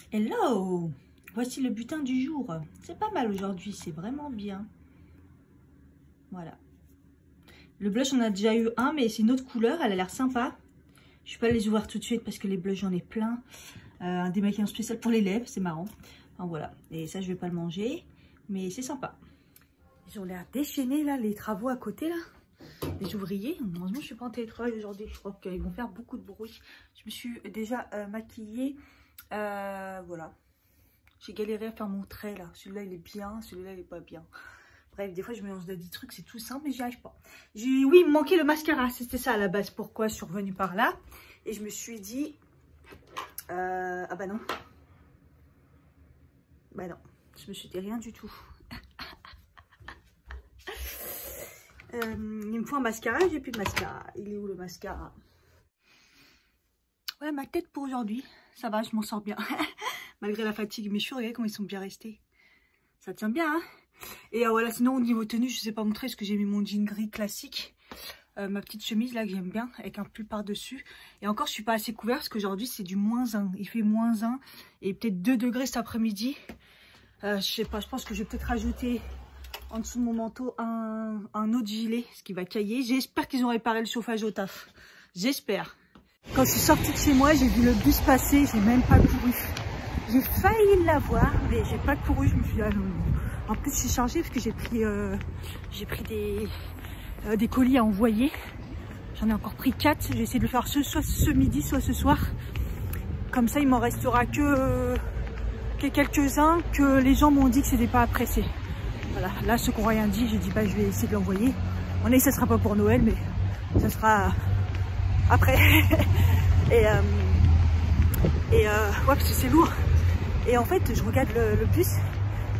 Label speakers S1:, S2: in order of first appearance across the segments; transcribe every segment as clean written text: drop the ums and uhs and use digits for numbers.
S1: Hello! Voici le butin du jour. C'est pas mal aujourd'hui, c'est vraiment bien. Voilà. Le blush, on a déjà eu un, mais c'est une autre couleur, elle a l'air sympa. Je vais pas les ouvrir tout de suite parce que les blushs, j'en ai plein. Un démaquillant spécial pour les lèvres, c'est marrant. Enfin, voilà. Et ça, je vais pas le manger, mais c'est sympa. Ils ont l'air déchaînés, là, les travaux à côté, là. Les ouvriers. Heureusement, je suis pas en télétravail aujourd'hui. Je crois qu'ils vont faire beaucoup de bruit. Je me suis déjà maquillée. Voilà. J'ai galéré à faire mon trait, là. Celui-là, il est bien. Celui-là, il est pas bien. Bref, des fois, je me lance des trucs. C'est tout simple, mais j'y arrive pas. Oui, il me manquait le mascara. C'était ça, à la base. Pourquoi je suis revenue par là. Et je me suis dit... ah bah non. Bah non. Je me suis dit rien du tout. Il me faut un mascara, j'ai plus de mascara. Il est où le mascara? Ouais, ma tête pour aujourd'hui, ça va, je m'en sors bien. Malgré la fatigue, mes cheveux, regardez comment ils sont bien restés. Ça tient bien, hein. Et voilà, sinon au niveau tenue, je ne sais pas montrer, parce que j'ai mis mon jean gris classique. Ma petite chemise là que j'aime bien, avec un pull par-dessus. Et encore, je suis pas assez couverte, parce qu'aujourd'hui c'est du -1. Il fait -1 et peut-être 2 degrés cet après-midi. Je sais pas, je pense que je vais peut-être rajouter... en dessous de mon manteau un autre gilet, ce qui va cailler. J'espère qu'ils ont réparé le chauffage au taf. J'espère. Quand je suis sortie de chez moi, j'ai vu le bus passer, j'ai même pas couru. J'ai failli l'avoir, mais j'ai pas couru. Je me suis dit, ah non. En plus, je suis chargée parce que j'ai pris des colis à envoyer. J'en ai encore pris 4. J'ai essayé de le faire soit ce midi, soit ce soir. Comme ça, il m'en restera que quelques-uns que les gens m'ont dit que c'était pas à presser. Voilà, là ceux qui n'ont rien dit, j'ai dit bah je vais essayer de l'envoyer. On est, ça sera pas pour Noël, mais ça sera après. et ouais, parce que c'est lourd. Et en fait, je regarde le bus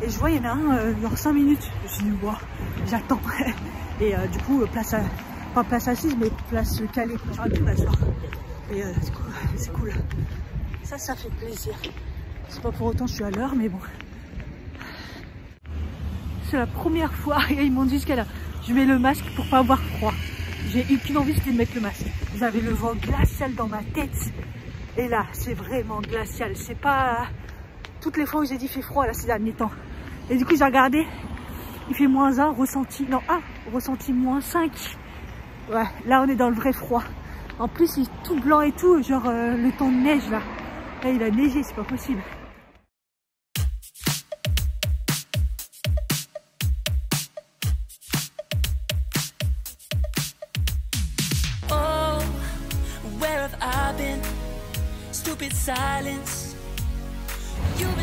S1: et je vois il y en a un dans 5 minutes. Je me suis dit wow, j'attends. Et du coup, pas place assise, mais place calée. J'aurais pu m'asseoir. Et c'est cool. Ça fait plaisir. C'est pas pour autant que je suis à l'heure, mais bon. C'est la première fois, et ils m'ont dit jusqu'à là, je mets le masque pour pas avoir froid. J'ai eu qu'une envie, c'était de mettre le masque. J'avais le vent glacial dans ma tête. Et là, c'est vraiment glacial. C'est pas toutes les fois où j'ai dit il fait froid là ces derniers temps. Et du coup, j'ai regardé, il fait -1, ressenti, non, ressenti -5. Ouais, là on est dans le vrai froid. En plus, il est tout blanc et tout, genre le temps de neige là. Là, il a neigé, c'est pas possible.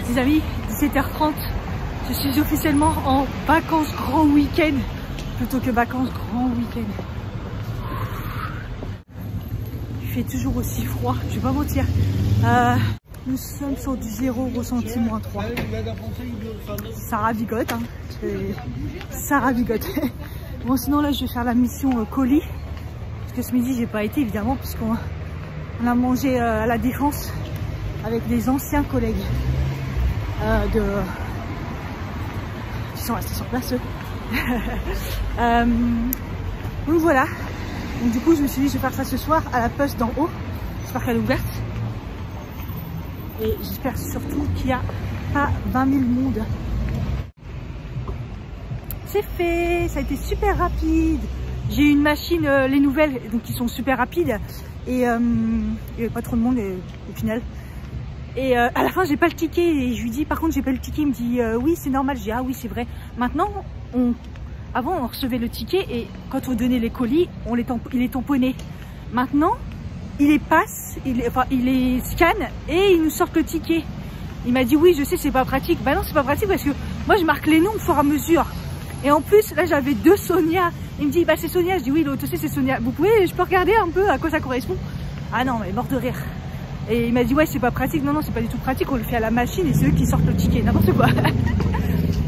S1: Les amis, 17h30, je suis officiellement en vacances grand week-end plutôt que vacances grand week-end. Il fait toujours aussi froid, je vais pas mentir. Nous sommes sur du 0 ressenti -3. Ça ravigote, hein. Ça ravigote. Bon, sinon là, je vais faire la mission colis. Parce que ce midi, j'ai pas été évidemment, puisqu'on a mangé à la Défense avec des anciens collègues qui sont restés sur place. Donc voilà. Donc du coup, je me suis dit, je vais faire ça ce soir à la poste d'en haut. J'espère qu'elle est ouverte. Et j'espère surtout qu'il n'y a pas 20 000 monde. C'est fait, ça a été super rapide. J'ai eu une machine, les nouvelles, donc qui sont super rapides. Et il n'y avait pas trop de monde au final. Et à la fin, j'ai pas le ticket. Et je lui dis, par contre, j'ai pas le ticket. Il me dit, oui, c'est normal. Je dis, ah oui, c'est vrai. Maintenant, avant, on recevait le ticket et quand on donnait les colis, il est tamponné. Maintenant, il les passe, il les scanne et il nous sort le ticket. Il m'a dit, oui, je sais, c'est pas pratique. Bah non, c'est pas pratique parce que moi, je marque les noms au fur et à mesure. Et en plus, là, j'avais 2 Sonia. Il me dit, bah c'est Sonia. Je dis, oui, l'autre aussi, c'est Sonia. Je peux regarder un peu à quoi ça correspond? Ah non, mais mort de rire. Et il m'a dit, ouais, c'est pas pratique. Non, non, c'est pas du tout pratique. On le fait à la machine et c'est eux qui sortent le ticket. N'importe quoi.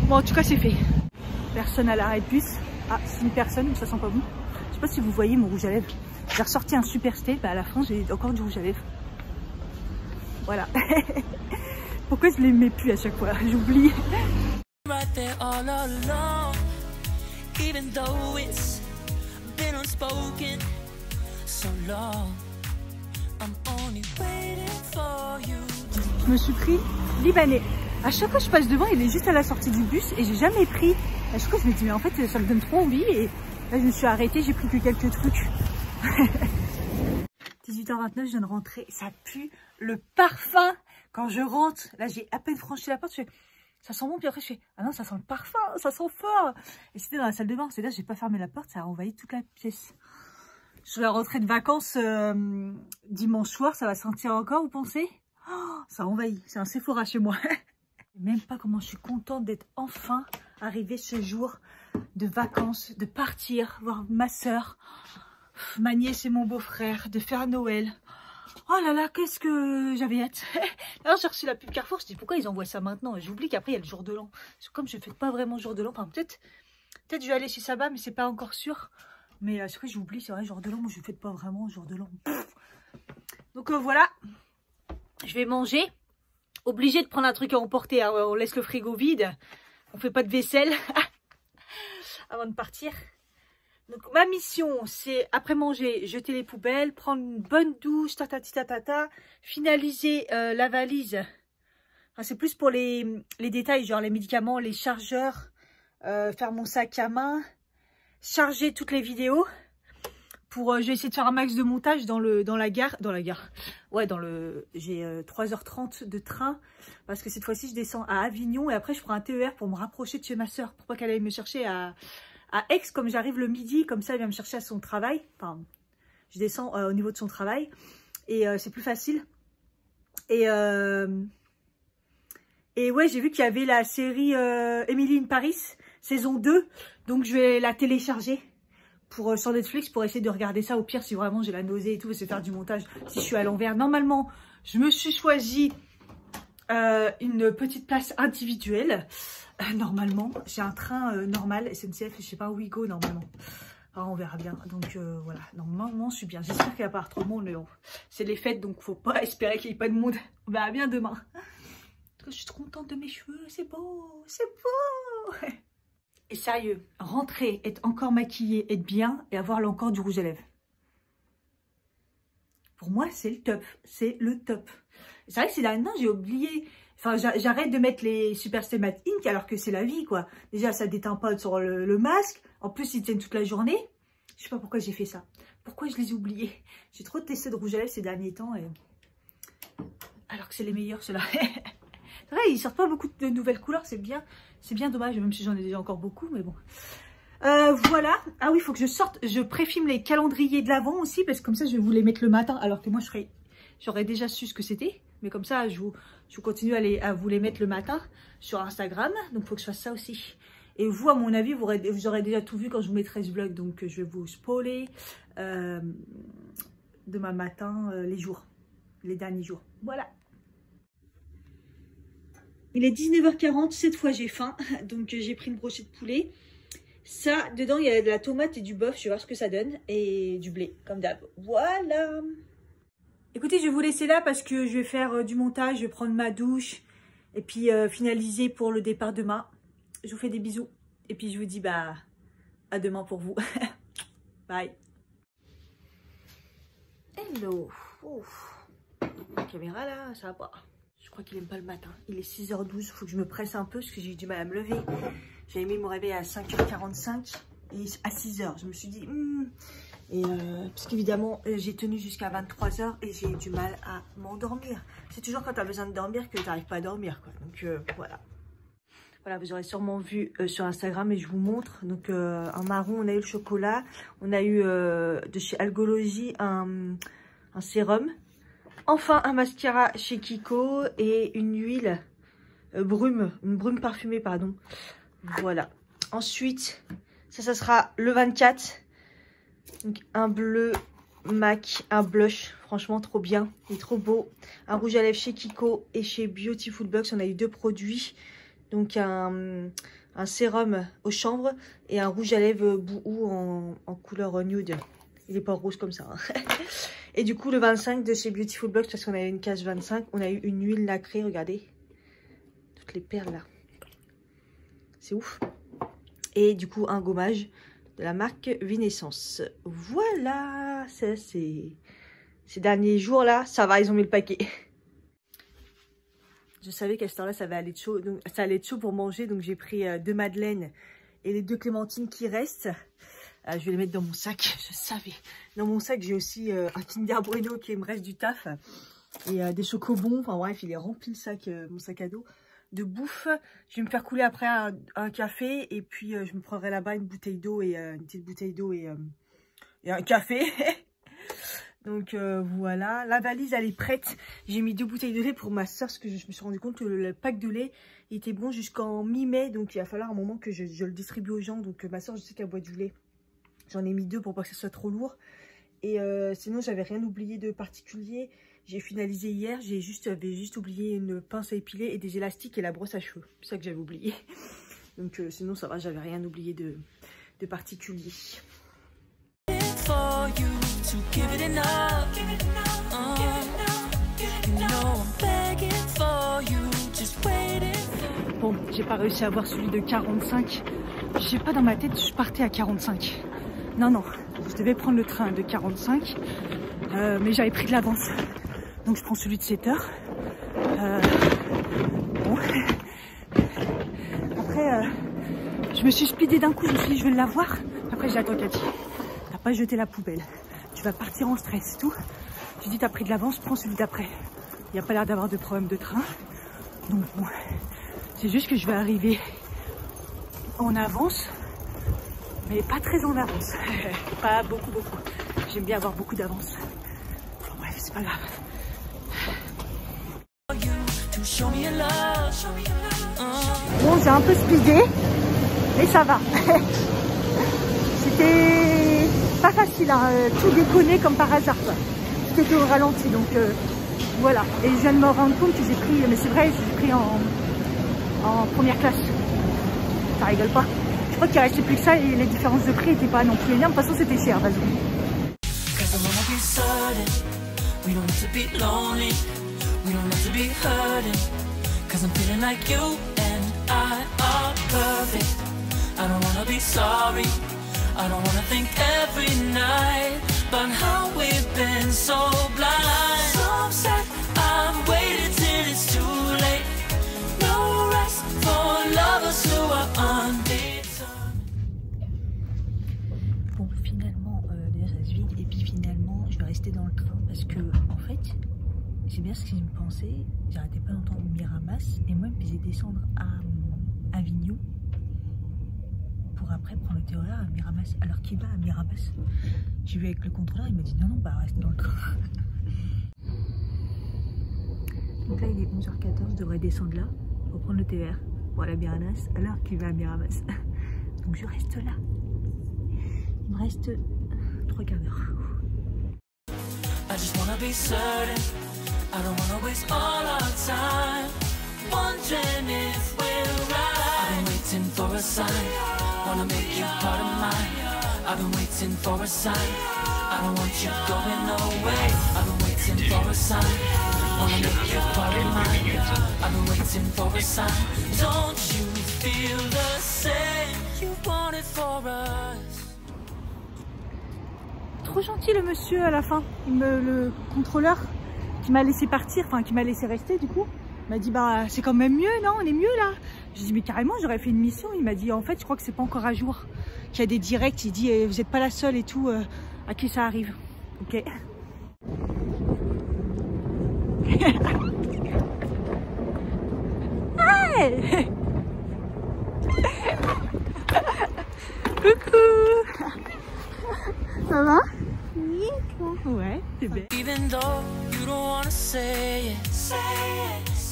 S1: Bon, en tout cas, c'est fait. Personne à l'arrêt de bus. Ah, c'est une personne, mais ça sent pas bon. Je sais pas si vous voyez mon rouge à lèvres. J'ai ressorti un super stay. Bah, à la fin, j'ai encore du rouge à lèvres. Voilà. Pourquoi je les mets plus à chaque fois? J'oublie. Even though it's been unspoken so long, I'm only waiting for you to je me suis pris libanais. À chaque fois que je passe devant, il est juste à la sortie du bus et j'ai jamais pris. À chaque fois je me dis mais en fait ça me donne trop envie et là je me suis arrêtée, j'ai pris que quelques trucs. 18h29, je viens de rentrer, ça pue le parfum. Quand je rentre, là j'ai à peine franchi la porte, je fais ça sent bon, puis après je fais ah non ça sent le parfum, ça sent fort. Et c'était dans la salle de bain, c'est-à-dire j'ai pas fermé la porte, ça a envahi toute la pièce. Je vais rentrer de vacances dimanche soir, ça va sentir encore, vous pensez? Oh, ça envahit, c'est un Sephora chez moi. Même pas comment je suis contente d'être enfin arrivée ce jour de vacances, de partir voir ma soeur, ma nièce et mon beau-frère, de faire Noël. Oh là là, qu'est-ce que j'avais hâte. Alors j'ai reçu la pub Carrefour, je dis pourquoi ils envoient ça maintenant? J'oublie qu'après il y a le jour de l'an. Comme je ne fais pas vraiment jour de l'an, enfin, peut-être je vais aller chez Saba, mais c'est pas encore sûr. Mais c'est vrai que j'oublie, c'est vrai, jour de l'an, moi je ne fais pas vraiment jour de l'an. Donc voilà, je vais manger. Obligé de prendre un truc à emporter, hein. On laisse le frigo vide, on fait pas de vaisselle avant de partir. Donc ma mission, c'est après manger, jeter les poubelles, prendre une bonne douche, finaliser la valise. Enfin, c'est plus pour les détails, genre les médicaments, les chargeurs, faire mon sac à main, charger toutes les vidéos. Je vais essayer de faire un max de montage dans la gare. Ouais, j'ai 3h30 de train. Parce que cette fois-ci, je descends à Avignon. Et après, je prends un TER pour me rapprocher de chez ma soeur. Pour pas qu'elle aille me chercher à Aix. Comme j'arrive le midi, comme ça, elle vient me chercher à son travail. Enfin, je descends au niveau de son travail. Et c'est plus facile. Et ouais, j'ai vu qu'il y avait la série Emily in Paris, saison 2. Donc, je vais la télécharger. Sur Netflix pour essayer de regarder ça. Au pire, si vraiment j'ai la nausée et tout, c'est faire du montage si je suis à l'envers. Normalement, je me suis choisi une petite place individuelle. Normalement, j'ai un train normal, SNCF, je sais pas, Ouigo normalement. Alors, on verra bien. Donc voilà, normalement, je suis bien. J'espère qu'il n'y a pas trop de monde. Mais bon, c'est les fêtes, donc faut pas espérer qu'il n'y ait pas de monde. On verra bien demain. En tout cas, je suis trop contente de mes cheveux. C'est beau, c'est beau. Et sérieux, rentrer, être encore maquillée, être bien et avoir encore du rouge à lèvres. Pour moi, c'est le top. C'est le top. C'est vrai que c'est là maintenant, j'ai oublié. Enfin, j'arrête de mettre les Super Stay Matte Ink alors que c'est la vie, quoi. Déjà, ça déteint pas sur le masque. En plus, ils tiennent toute la journée. Je sais pas pourquoi j'ai fait ça. Pourquoi je les ai oubliés? J'ai trop testé de rouge à lèvres ces derniers temps. Alors que c'est les meilleurs, ceux-là. C'est vrai, ils sortent pas beaucoup de nouvelles couleurs, c'est bien dommage, même si j'en ai déjà encore beaucoup, mais bon. Voilà. Ah oui, il faut que je sorte, je préfilme les calendriers de l'Avent aussi, parce que comme ça, je vais vous les mettre le matin, alors que moi, j'aurais déjà su ce que c'était. Mais comme ça, je continue à vous les mettre le matin sur Instagram, donc il faut que je fasse ça aussi. Et vous, à mon avis, vous aurez déjà tout vu quand je vous mettrai ce vlog, donc je vais vous spoiler demain matin les derniers jours. Voilà. Il est 19h40, cette fois j'ai faim, donc j'ai pris une brochette de poulet. Ça, dedans, il y a de la tomate et du bœuf, je vais voir ce que ça donne, et du blé, comme d'hab. Voilà. Écoutez, je vais vous laisser là parce que je vais faire du montage, je vais prendre ma douche, et puis finaliser pour le départ demain. Je vous fais des bisous, et puis je vous dis à demain pour vous. Bye. Hello. Ouf. La caméra là, ça va pas. Je crois qu'il aime pas le matin. Il est 6h12. Il faut que je me presse un peu parce que j'ai eu du mal à me lever. J'avais mis mon réveil à 5h45 et à 6h. Je me suis dit... parce qu'évidemment, j'ai tenu jusqu'à 23h et j'ai eu du mal à m'endormir. C'est toujours quand tu as besoin de dormir que tu n'arrives pas à dormir, quoi. Donc voilà. Voilà, vous aurez sûrement vu sur Instagram et je vous montre. Donc en marron, on a eu le chocolat. On a eu de chez Algology un sérum. Enfin, un mascara chez Kiko et une huile une brume parfumée, pardon. Voilà. Ensuite, ça sera le 24. Donc, un bleu MAC, un blush. Franchement, trop bien. Il est trop beau. Un rouge à lèvres chez Kiko et chez Beautiful Box. On a eu 2 produits. Donc, un sérum au chanvre et un rouge à lèvres Bouhou en couleur nude. Il n'est pas rose comme ça. Hein. Et du coup, le 25 de chez Beautiful Box, parce qu'on a eu une case 25, on a eu une huile nacrée, regardez. Toutes les perles là. C'est ouf. Et du coup, un gommage de la marque Vinessence. Voilà, ça c'est... Ces derniers jours là, ça va, ils ont mis le paquet. Je savais qu'à cette heure-là, ça allait être chaud. Donc, ça allait être chaud pour manger. Donc, j'ai pris 2 madeleines et les 2 clémentines qui restent. Je vais les mettre dans mon sac. Je savais. Dans mon sac, j'ai aussi un Kinder Bueno qui me reste du taf. Et des chocobons. Enfin, bref, il est rempli le sac, mon sac à dos de bouffe. Je vais me faire couler après un café. Et puis, je me prendrai là-bas une bouteille d'eau et une petite bouteille d'eau et un café. Donc voilà, la valise elle est prête. J'ai mis 2 bouteilles de lait pour ma soeur parce que je me suis rendu compte que le pack de lait était bon jusqu'en mi-mai. Donc il va falloir un moment que je le distribue aux gens. Donc ma soeur, je sais qu'elle boit du lait. J'en ai mis 2 pour pas que ce soit trop lourd. Et sinon j'avais rien oublié de particulier. J'ai finalisé hier, j'avais juste oublié une pince à épiler et des élastiques et la brosse à cheveux. C'est ça que j'avais oublié. Donc sinon ça va, j'avais rien oublié de particulier. To give it enough, Bon, j'ai pas réussi à avoir celui de 45. Je sais pas, dans ma tête, je partais à 45. Non, je devais prendre le train de 45, mais j'avais pris de l'avance. Donc je prends celui de 7 heures. Bon. Après, je me suis speedée d'un coup, je me suis dit je vais l'avoir. Après j'ai attends Cathy, t'as pas jeté la poubelle. Tu vas partir en stress et tout. J'ai dit t'as pris de l'avance, prends celui d'après. Il n'y a pas l'air d'avoir de problème de train. Donc bon, c'est juste que je vais arriver en avance, mais pas très en avance. Pas beaucoup. J'aime bien avoir beaucoup d'avance. Bon, bref, c'est pas grave. Bon, j'ai un peu speedé, mais ça va. C'était pas facile, hein, tout déconner comme par hasard, quoi. Tout était au ralenti, donc voilà. Et je viens de me rendre compte que j'ai pris, mais c'est vrai, j'ai pris en première classe. Ça rigole pas. Je crois qu'il restait plus que ça et les différences de prix n'étaient pas non plus énormes. De toute façon, c'était cher, vas-y. I don't wanna think every night about how we've been so blind. So upset, I've waited till it's too late. No rest for lovers who are unbeaten. Bon, finalement, déjà ça se vide. Et puis finalement, je vais rester dans le train parce que, en fait, c'est bien ce que je me pensais. J'arrêtais pas longtemps au Miramas et moi, je me faisais descendre à Avignon. Pour après prendre le TER à Miramas. Alors qu'il va à Miramas. J'ai vu avec le contrôleur, il m'a dit non, bah reste dans le train. Donc là il est 11h14, je devrais descendre là pour prendre le TER pour aller à Miramas alors qu'il va à Miramas. Donc je reste là. Il me reste 3 quarts d'heure. I just wanna be certain. I don't wanna waste all our time. Wondering if we're right. I've been waiting for a sign. Wanna make you part of mine. I've been waiting for a sign. I don't want you going away. I've been waiting for a sign. Wanna make you part of mine. I've been waiting for a sign. Don't you feel the same? You want it for us. Trop gentil le monsieur à la fin. Le contrôleur qui m'a laissé partir, enfin qui m'a laissé rester du coup. Il m'a dit bah c'est quand même mieux, non, on est mieux là. J'ai dit mais carrément j'aurais fait une mission. Il m'a dit en fait je crois que c'est pas encore à jour, qu'il y a des directs. Il dit vous n'êtes pas la seule et tout à qui ça arrive. Ok. Hey. Coucou. Ça va? Oui, toi? Ouais, c'est bien. Even though you don't wanna say it,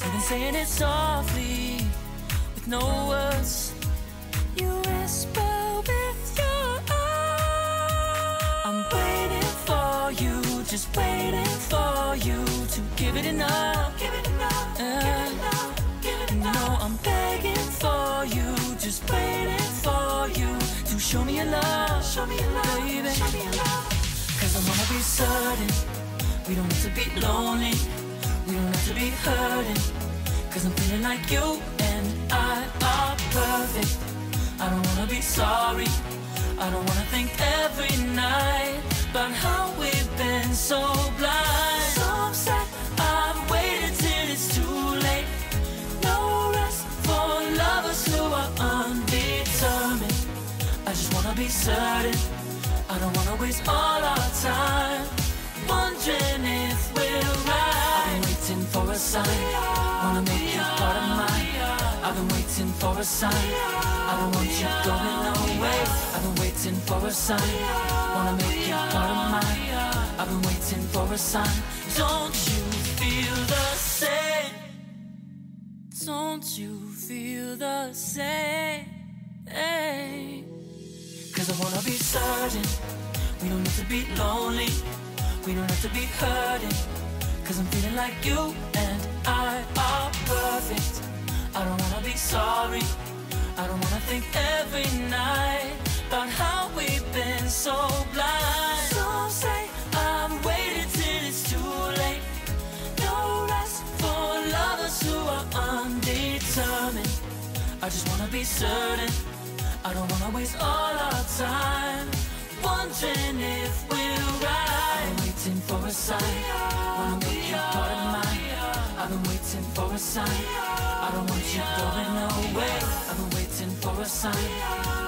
S1: you've been saying it softly, with no words. You whisper with your eyes. I'm waiting for you, just waiting for you to give it enough. Give it enough. Give it enough. Give it enough. No, I'm begging for you, just waiting for you to show me your love. Show me your love, baby. Show me your love. Cause I wanna be certain we don't have to be lonely, we don't have to be hurting. Cause I'm feeling like you and I are perfect. I don't wanna be sorry, I don't wanna think every night about how we've been so blind. So upset, I've waited till it's too late.
S2: be certain. I don't wanna waste all our time wondering if we're right. I've been waiting for a sign, wanna make you part of mine. I've been waiting for a sign, I don't want you going away. I've been waiting for a sign, wanna make you part of mine. I've been waiting for a sign. Don't you feel the same? Don't you feel the same? Cause I wanna be certain we don't need to be lonely, we don't have to be hurting. Cause I'm feeling like you and I are perfect. I don't wanna be sorry, I don't wanna think every night about how we've been so blind. Some say I've waited till it's too late. No rest for lovers who are undetermined. I just wanna be certain, I don't wanna waste all our time wondering if we're right. I've been waiting for a sign, wanna make you part of mine. I've been waiting for a sign, I don't want you going away. I've been waiting for a sign,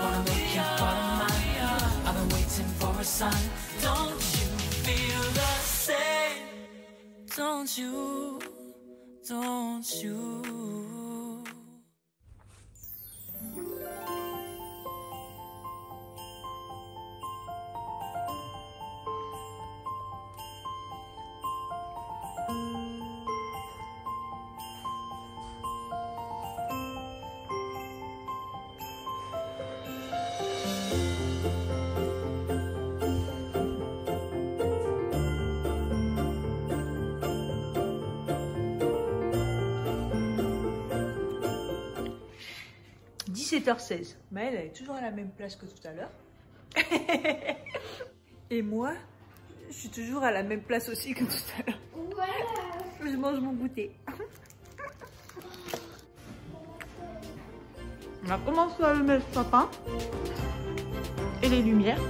S2: wanna make you part of mine. I've been waiting for a sign. Don't you feel the same? Don't you? Don't you?
S1: h16, mais elle est toujours à la même place que tout à l'heure. Et moi, je suis toujours à la même place aussi que tout à l'heure. Voilà. Je mange mon goûter. On a commencé à allumer le sapin et les lumières.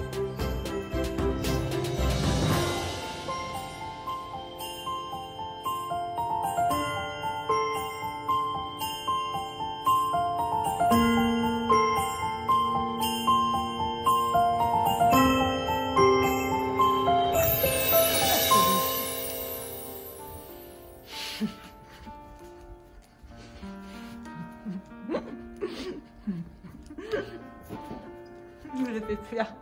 S1: Je l'ai fait faire.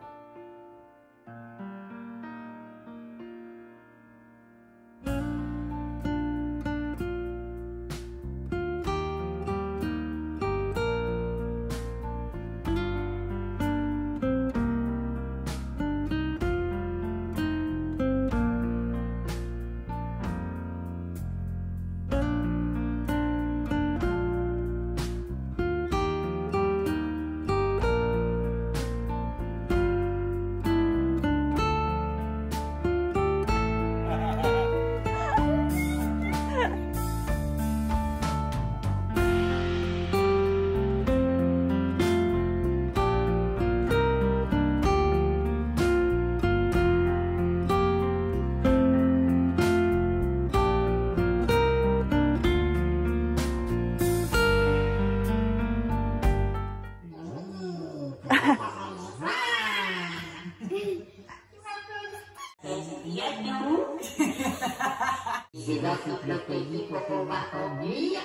S3: C'est dans tout le pays pour pouvoir conduire.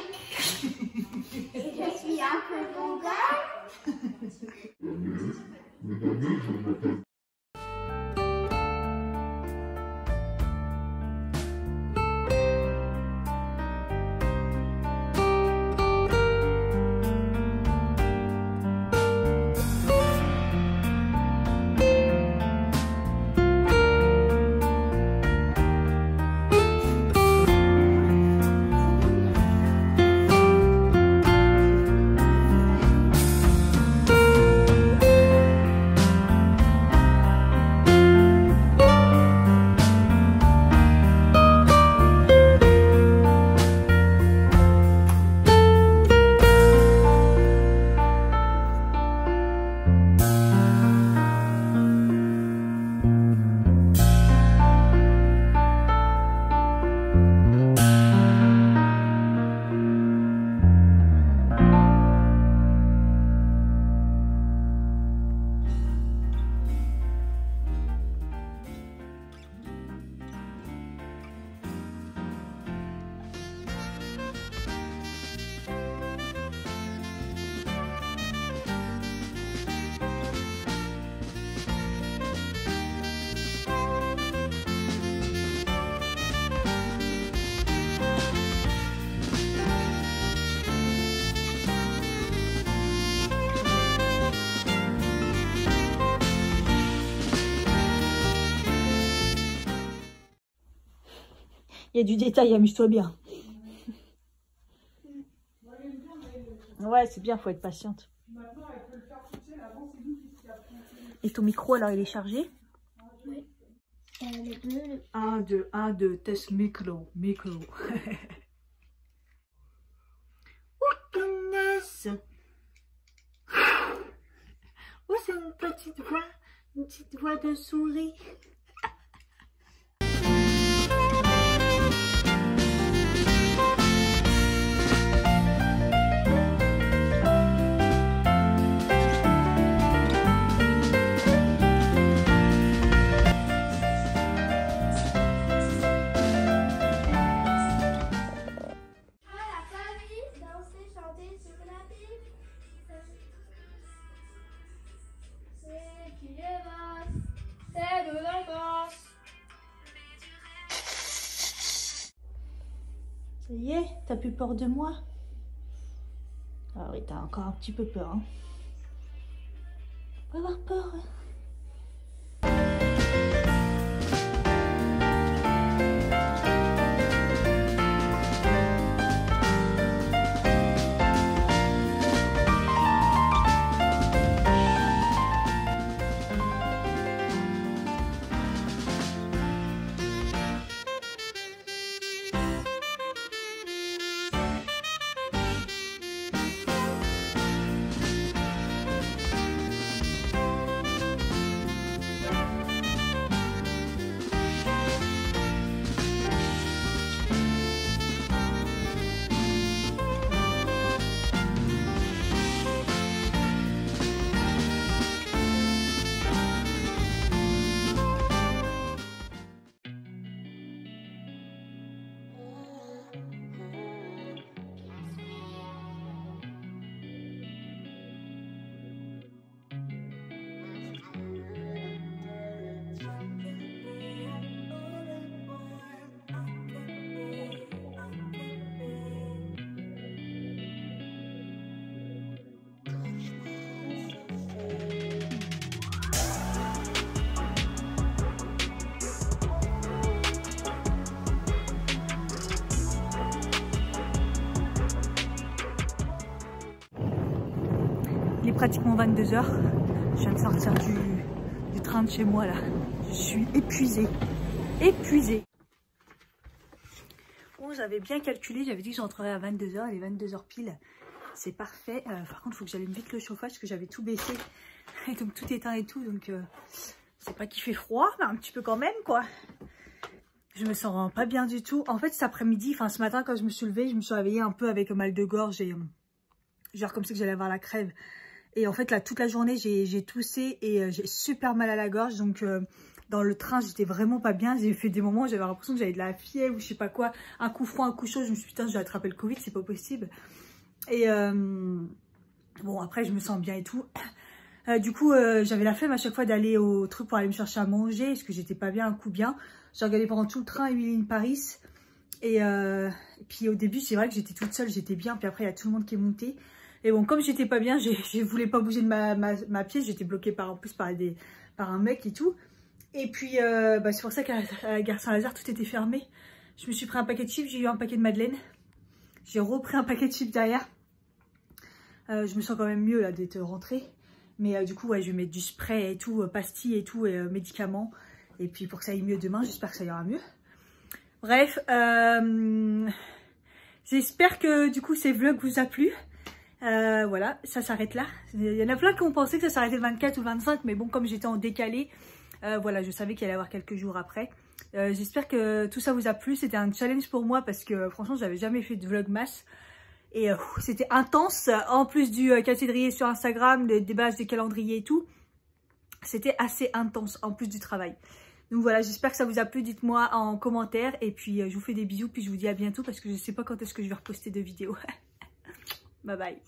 S3: Et je suis un peu vulgaire.
S1: Il y a du détail, amuse-toi bien. Ouais, c'est bien, faut être patiente. Et ton micro, alors, il est chargé?
S3: Oui.
S1: 1, 2, test micro. Oh, goodness! Oh, c'est une petite voix de souris. Ça y est, t'as plus peur de moi? Ah oui, t'as encore un petit peu peur, hein. Pas avoir peur, hein. Il est pratiquement 22 h. Je viens de sortir du train de chez moi là. Je suis épuisée. Bon, j'avais bien calculé, j'avais dit que je rentrerais à 22 h. Il est 22 h pile. C'est parfait. Par contre, il faut que j'allume vite le chauffage parce que j'avais tout baissé. Et donc tout éteint et tout. Donc c'est pas qu'il fait froid, mais un petit peu quand même quoi. Je me sens pas bien du tout. En fait, cet après-midi, enfin ce matin quand je me suis levée, je me suis réveillée un peu avec un mal de gorge et genre comme ça que j'allais avoir la crève. Et en fait là toute la journée j'ai toussé et j'ai super mal à la gorge. Donc dans le train j'étais vraiment pas bien. J'ai fait des moments où j'avais l'impression que j'avais de la fièvre ou je sais pas quoi. Un coup froid, un coup chaud. Je me suis dit putain je vais attraper le Covid, c'est pas possible. Et bon après je me sens bien et tout. Du coup j'avais la flemme à chaque fois d'aller au truc pour aller me chercher à manger. Parce que j'étais pas bien, un coup bien. J'ai regardé pendant tout le train Emily in Paris. Et puis au début c'est vrai que j'étais toute seule, j'étais bien. Puis après il y a tout le monde qui est monté. Et bon, comme j'étais pas bien, je voulais pas bouger de ma pièce. J'étais bloquée par un mec et tout. Et puis, c'est pour ça qu'à la gare Saint-Lazare, tout était fermé. Je me suis pris un paquet de chips, j'ai eu un paquet de madeleine. J'ai repris un paquet de chips derrière. Je me sens quand même mieux là d'être rentrée. Mais du coup, ouais, je vais mettre du spray et tout, pastilles et tout, et médicaments. Et puis pour que ça aille mieux demain, j'espère que ça ira mieux. Bref, j'espère que du coup ces vlogs vous a plu. Voilà, ça s'arrête là. Il y en a plein qui ont pensé que ça s'arrêtait le 24 ou 25, mais bon, comme j'étais en décalé, voilà, je savais qu'il allait y avoir quelques jours après. J'espère que tout ça vous a plu. C'était un challenge pour moi parce que franchement, j'avais jamais fait de vlogmas. Et c'était intense. En plus du calendrier sur Instagram, le déballage des calendriers et tout. C'était assez intense en plus du travail. Donc voilà, j'espère que ça vous a plu. Dites-moi en commentaire. Et puis, je vous fais des bisous. Puis je vous dis à bientôt parce que je sais pas quand est-ce que je vais reposter de vidéos. Bye bye.